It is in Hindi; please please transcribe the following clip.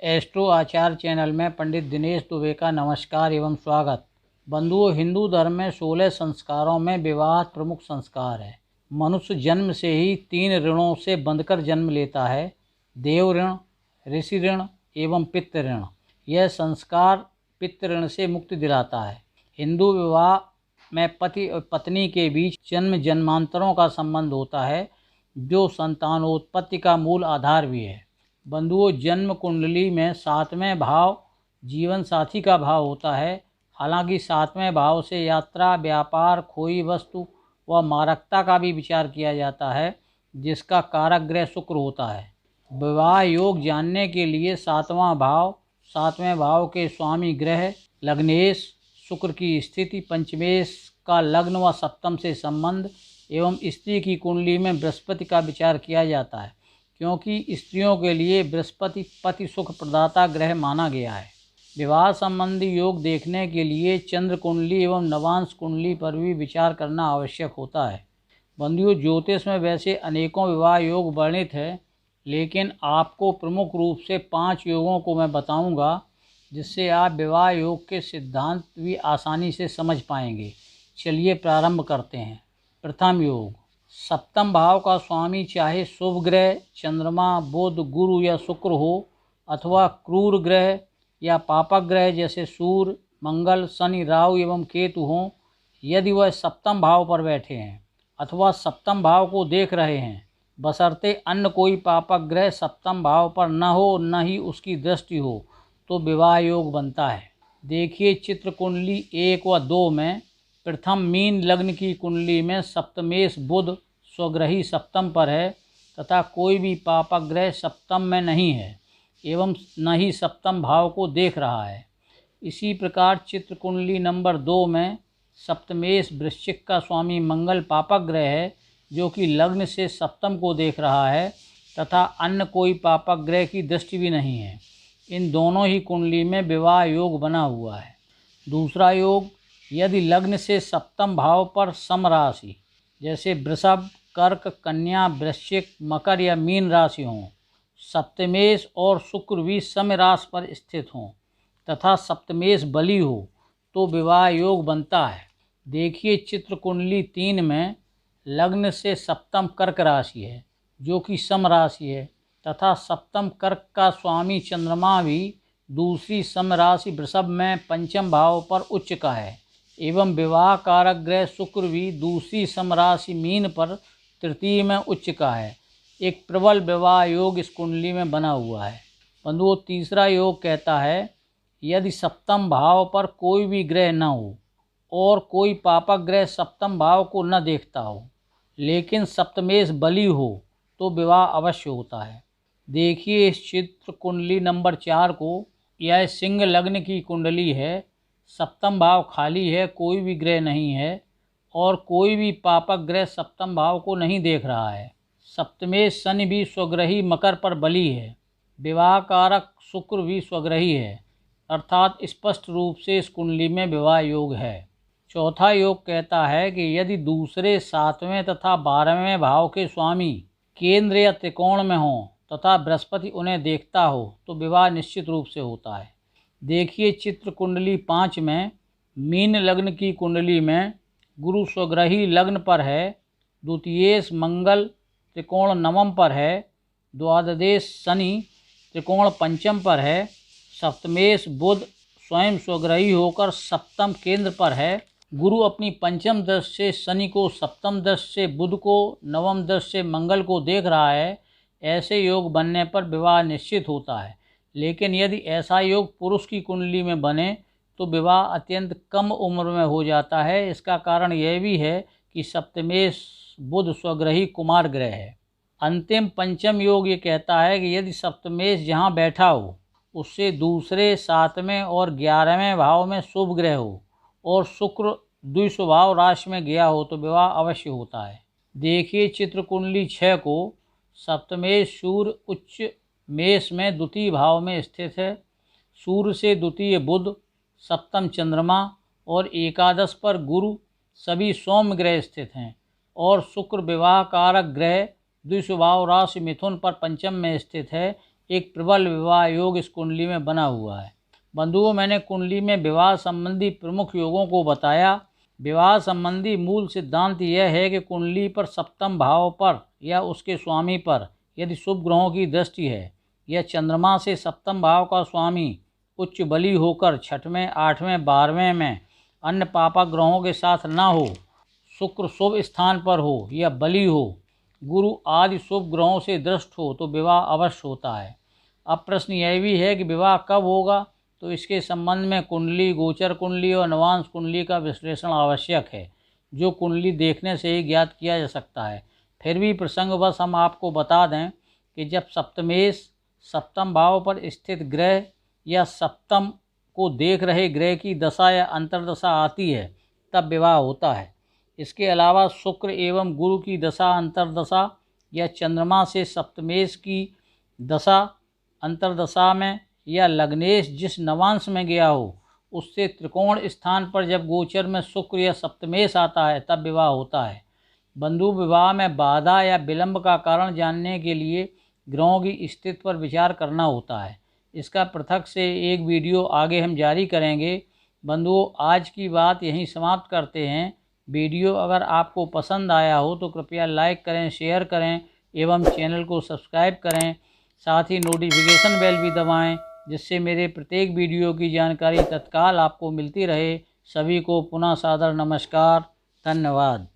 एस्ट्रो आचार चैनल में पंडित दिनेश दुबे का नमस्कार एवं स्वागत। बंधुओं, हिंदू धर्म में 16 संस्कारों में विवाह प्रमुख संस्कार है। मनुष्य जन्म से ही 3 ऋणों से बंधकर जन्म लेता है: देव ऋण, ऋषि ऋण एवं पितृ ऋण। यह संस्कार पितृ ऋण से मुक्ति दिलाता है। हिंदू विवाह में पति और पत्नी के बीच जन्म जन्मांतरों का संबंध होता है, जो संतानोत्पत्ति का मूल आधार भी है। बंधुओं, जन्म कुंडली में 7वें भाव जीवन साथी का भाव होता है। हालांकि 7वें भाव से यात्रा, व्यापार, खोई वस्तु व मारकता का भी विचार किया जाता है, जिसका कारक ग्रह शुक्र होता है। विवाह योग जानने के लिए 7वां भाव, 7वें भाव के स्वामी ग्रह लग्नेश, शुक्र की स्थिति, पंचमेश का लग्न व सप्तम से संबंध एवं स्त्री की कुंडली में बृहस्पति का विचार किया जाता है, क्योंकि स्त्रियों के लिए बृहस्पति पति सुख प्रदाता ग्रह माना गया है। विवाह संबंधी योग देखने के लिए चंद्र कुंडली एवं नवांश कुंडली पर भी विचार करना आवश्यक होता है। बंधुओं, ज्योतिष में वैसे अनेकों विवाह योग वर्णित है, लेकिन आपको प्रमुख रूप से 5 योगों को मैं बताऊंगा, जिससे आप विवाह योग के सिद्धांत भी आसानी से समझ पाएंगे। चलिए प्रारंभ करते हैं। प्रथम योग। सप्तम भाव का स्वामी चाहे शुभ ग्रह चंद्रमा, बुध, गुरु या शुक्र हो, अथवा क्रूर ग्रह या पापक ग्रह जैसे सूर्य, मंगल, शनि, राहु एवं केतु हों, यदि वह सप्तम भाव पर बैठे हैं अथवा सप्तम भाव को देख रहे हैं, बशर्ते अन्य कोई पापक ग्रह सप्तम भाव पर न हो, न ही उसकी दृष्टि हो, तो विवाह योग बनता है। देखिए चित्र कुंडली 1 व 2 में प्रथम मीन लग्न की कुंडली में सप्तमेश बुध स्वग्रही सप्तम पर है तथा कोई भी पापक ग्रह सप्तम में नहीं है एवं न ही सप्तम भाव को देख रहा है। इसी प्रकार चित्र कुंडली नंबर 2 में सप्तमेश वृश्चिक का स्वामी मंगल पापक ग्रह है, जो कि लग्न से सप्तम को देख रहा है तथा अन्य कोई पापक ग्रह की दृष्टि भी नहीं है। इन दोनों ही कुंडली में विवाह योग बना हुआ है। दूसरा योग, यदि लग्न से सप्तम भाव पर समराशि जैसे वृषभ, कर्क, कन्या, वृश्चिक, मकर या मीन राशि हों, सप्तमेश और शुक्र भी सम राशि पर स्थित हों तथा सप्तमेश बली हो, तो विवाह योग बनता है। देखिए चित्र कुंडली 3 में लग्न से सप्तम कर्क राशि है, जो कि सम राशि है तथा सप्तम कर्क का स्वामी चंद्रमा भी दूसरी सम राशि वृषभ में पंचम भाव पर उच्च का है एवं विवाह कारक ग्रह शुक्र भी दूसरी सम राशि मीन पर तृतीय में उच्च का है। एक प्रबल विवाह योग इस कुंडली में बना हुआ है। बंधुओं, तीसरा योग कहता है, यदि सप्तम भाव पर कोई भी ग्रह न हो और कोई पापक ग्रह सप्तम भाव को न देखता हो, लेकिन सप्तमेश बली हो, तो विवाह अवश्य होता है। देखिए इस चित्र कुंडली नंबर 4 को। यह सिंह लग्न की कुंडली है। सप्तम भाव खाली है, कोई भी ग्रह नहीं है और कोई भी पापक ग्रह सप्तम भाव को नहीं देख रहा है। सप्तमेश शनि भी स्वग्रही मकर पर बली है। विवाह कारक शुक्र भी स्वग्रही है, अर्थात स्पष्ट रूप से इस कुंडली में विवाह योग है। चौथा योग कहता है कि यदि दूसरे, 7वें तथा 12वें भाव के स्वामी केंद्र या त्रिकोण में हों तथा बृहस्पति उन्हें देखता हो, तो विवाह निश्चित रूप से होता है। देखिए चित्र कुंडली 5 में मीन लग्न की कुंडली में गुरु स्वग्रही लग्न पर है, द्वितीयेश मंगल त्रिकोण नवम पर है, द्वादशेश शनि त्रिकोण पंचम पर है, सप्तमेश बुध स्वयं स्वग्रही होकर सप्तम केंद्र पर है। गुरु अपनी पंचम दृष्टि से शनि को, सप्तम दृष्टि से बुध को, नवम दृष्टि से मंगल को देख रहा है। ऐसे योग बनने पर विवाह निश्चित होता है। लेकिन यदि ऐसा योग पुरुष की कुंडली में बने तो विवाह अत्यंत कम उम्र में हो जाता है। इसका कारण यह भी है कि सप्तमेश बुध स्वग्रही कुमार ग्रह है। अंतिम पंचम योग ये कहता है कि यदि सप्तमेश जहाँ बैठा हो उससे दूसरे, 7वें और 11वें भाव में शुभ ग्रह हो और शुक्र द्विस्वभाव राशि में गया हो, तो विवाह अवश्य होता है। देखिए चित्र कुंडली 6 को। सप्तमेश सूर्य उच्च मेष में द्वितीय भाव में स्थित है। सूर्य से द्वितीय बुध, सप्तम चंद्रमा और एकादश पर गुरु सभी सौम्य ग्रह स्थित हैं और शुक्र विवाह कारक ग्रह द्विस्वभाव राशि मिथुन पर पंचम में स्थित है। एक प्रबल विवाह योग इस कुंडली में बना हुआ है। बंधुओं, मैंने कुंडली में विवाह संबंधी प्रमुख योगों को बताया। विवाह संबंधी मूल सिद्धांत यह है कि कुंडली पर सप्तम भाव पर या उसके स्वामी पर यदि शुभ ग्रहों की दृष्टि है या चंद्रमा से सप्तम भाव का स्वामी उच्च बली होकर छठवें, आठवें, 12वें में अन्य पापक ग्रहों के साथ न हो, शुक्र शुभ स्थान पर हो या बली हो, गुरु आदि शुभ ग्रहों से दृष्ट हो तो विवाह अवश्य होता है। अब प्रश्न यह भी है कि विवाह कब होगा, तो इसके संबंध में कुंडली, गोचर कुंडली और नवांश कुंडली का विश्लेषण आवश्यक है, जो कुंडली देखने से ही ज्ञात किया जा सकता है। फिर भी प्रसंगवश हम आपको बता दें कि जब सप्तमेश सप्तम भाव पर स्थित ग्रह या सप्तम को देख रहे ग्रह की दशा या अंतर्दशा आती है तब विवाह होता है। इसके अलावा शुक्र एवं गुरु की दशा अंतर्दशा या चंद्रमा से सप्तमेश की दशा अंतर्दशा में या लग्नेश जिस नवांश में गया हो उससे त्रिकोण स्थान पर जब गोचर में शुक्र या सप्तमेश आता है तब विवाह होता है। बंधु, विवाह में बाधा या विलंब का कारण जानने के लिए ग्रहों की स्थिति पर विचार करना होता है। इसका पृथक से एक वीडियो आगे हम जारी करेंगे। बंधुओं, आज की बात यहीं समाप्त करते हैं। वीडियो अगर आपको पसंद आया हो तो कृपया लाइक करें, शेयर करें एवं चैनल को सब्सक्राइब करें। साथ ही नोटिफिकेशन बेल भी दबाएं, जिससे मेरे प्रत्येक वीडियो की जानकारी तत्काल आपको मिलती रहे। सभी को पुनः सादर नमस्कार। धन्यवाद।